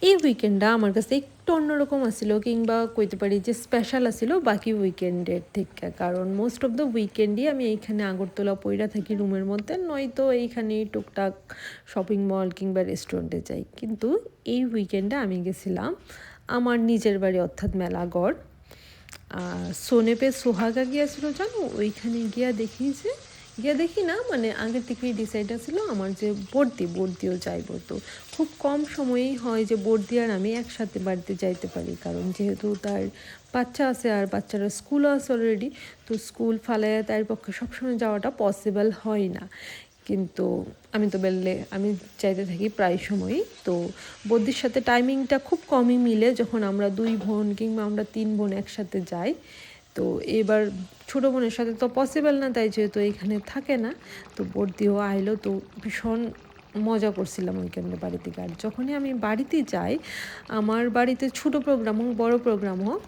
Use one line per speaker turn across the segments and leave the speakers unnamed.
এই উইকেন্ডটা আমার কাছে একটু অন্যরকম আসিল, কিংবা কইতে পারি যে স্পেশাল আসিল বাকি উইকেন্ডের থেকে। কারণ মোস্ট অফ দ্য উইকেন্ডই আমি এইখানে আগরতলা পইরা থাকি রুমের মধ্যে, নয়তো এইখানেই টুকটাক শপিং মল কিংবা রেস্টুরেন্টে যাই। কিন্তু এই উইকেন্ডে আমি গেছিলাম আমার নিজের বাড়ি, অর্থাৎ মেলাগড়। সোনেপে সোহাগা গিয়েছিল জানো, ওইখানে গিয়া দেখি না, মানে আগের থেকেই ডিসাইড ছিল আমার যে বর্দিও যাইব। তো খুব কম সময়েই হয় যে বর্দি আর আমি একসাথে বাড়িতে যাইতে পারি, কারণ যেহেতু তার বাচ্চা আছে আর বাচ্চারা স্কুলও আছে অলরেডি। তো স্কুল ফালাইয়া তার পক্ষে সবসময় যাওয়াটা পসিবল হয় না। কিন্তু আমি তো বললে আমি চাইতে থাকি প্রায় সময়ই। তো বদ্যির সাথে টাইমিংটা খুব কমই মিলে যখন আমরা 2 বোন কিংবা আমরা 3 বোন একসাথে যাই। তো এবার ছোটো বোনের সাথে তো পসিবল না, তাই যেহেতু এইখানে থাকে না, তো বর্দিও আইলো। তো ভীষণ মজা করছিলাম উইকেন্ডে বাড়িতে। আর যখনই আমি বাড়িতে যাই, আমার বাড়িতে ছোটো প্রোগ্রাম হোক বড়ো প্রোগ্রাম হোক,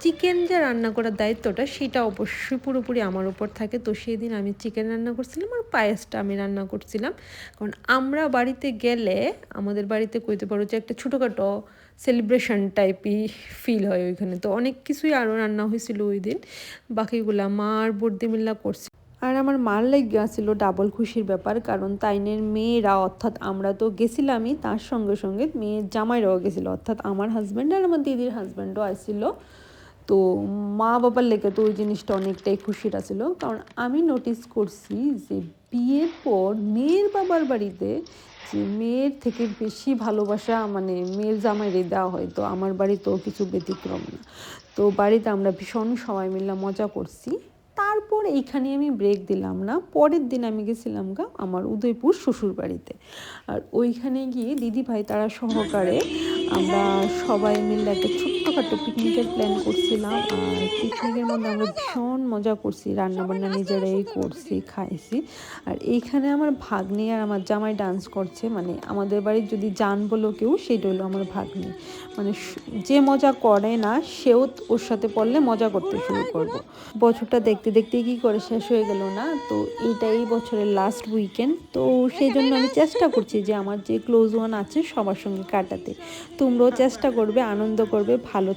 চিকেন যে রান্না করার দায়িত্বটা সেটা অবশ্যই পুরোপুরি আমার উপর থাকে। তো সেই দিন আমি চিকেন রান্না করছিলাম আর পায়েসটা আমি রান্না করছিলাম। কারণ আমরা বাড়িতে গেলে আমাদের বাড়িতে কইতে পারো যে একটা ছোটোখাটো সেলিব্রেশন টাইপই ফিল হয় ওইখানে। তো অনেক কিছুই আরও রান্না হয়েছিল ওই দিন, বাকিগুলা মা আর বর্দি মিল্লা করছে। আর আমার মার লেগে ছিল ডাবল খুশির ব্যাপার, কারণ তাইনের মেয়েরা, অর্থাৎ আমরা তো গেছিলামই, তার সঙ্গে সঙ্গে মেয়ের জামাইরাও গেছিলো, অর্থাৎ আমার হাজব্যান্ড আর আমার দিদির হাজব্যান্ডও আসছিল। তো মা বাবার লেগে তো ওই জিনিসটা অনেকটাই খুশির আছিল। কারণ আমি নোটিস করছি যে বিয়ের পর মেয়ের বাবার বাড়িতে যে মেয়ের থেকে বেশি ভালোবাসা মানে মেয়ের জামাইরে দেওয়া হয়। তো আমার বাড়িতেও কিছু ব্যতিক্রম না। তো বাড়িতে আমরা ভীষণ সবাই মিলে মজা করছি। তারপর এইখানে আমি ব্রেক দিলাম না, পরের দিন আমি গেছিলাম আমার উদয়পুর শ্বশুর বাড়িতে। আর ওইখানে গিয়ে দিদি ভাই তারা সহকারে আমরা সবাই মিলে একটা ছোট্টখাটো পিকনিকের প্ল্যান করছিলাম। আর পিকনিকের মধ্যে আমরা ভীষণ মজা করছি, রান্নাবান্না নিজেরাই করছি, খাইছি। আর এইখানে আমার ভাগ্নি আর আমার জামাই ডান্স করছে। মানে আমাদের বাড়ির যদি জান বলো কেউ, সেটা হলো আমার ভাগ্নি। মানে যে মজা করে না সেও ওর সাথে পড়লে মজা করতে শুরু করবো। বছরটা দেখতে দেখতে কি করে শেষ হয়ে গেল না। তো এইটাই বছরের লাস্ট উইকেন্ড। তো সেই জন্য আমি চেষ্টা করছি যে আমার যে ক্লোজ ওয়ান আছে সবার সঙ্গে কাটাতে। তোমরাও চেষ্টা করবে, আনন্দ করবে, ভালো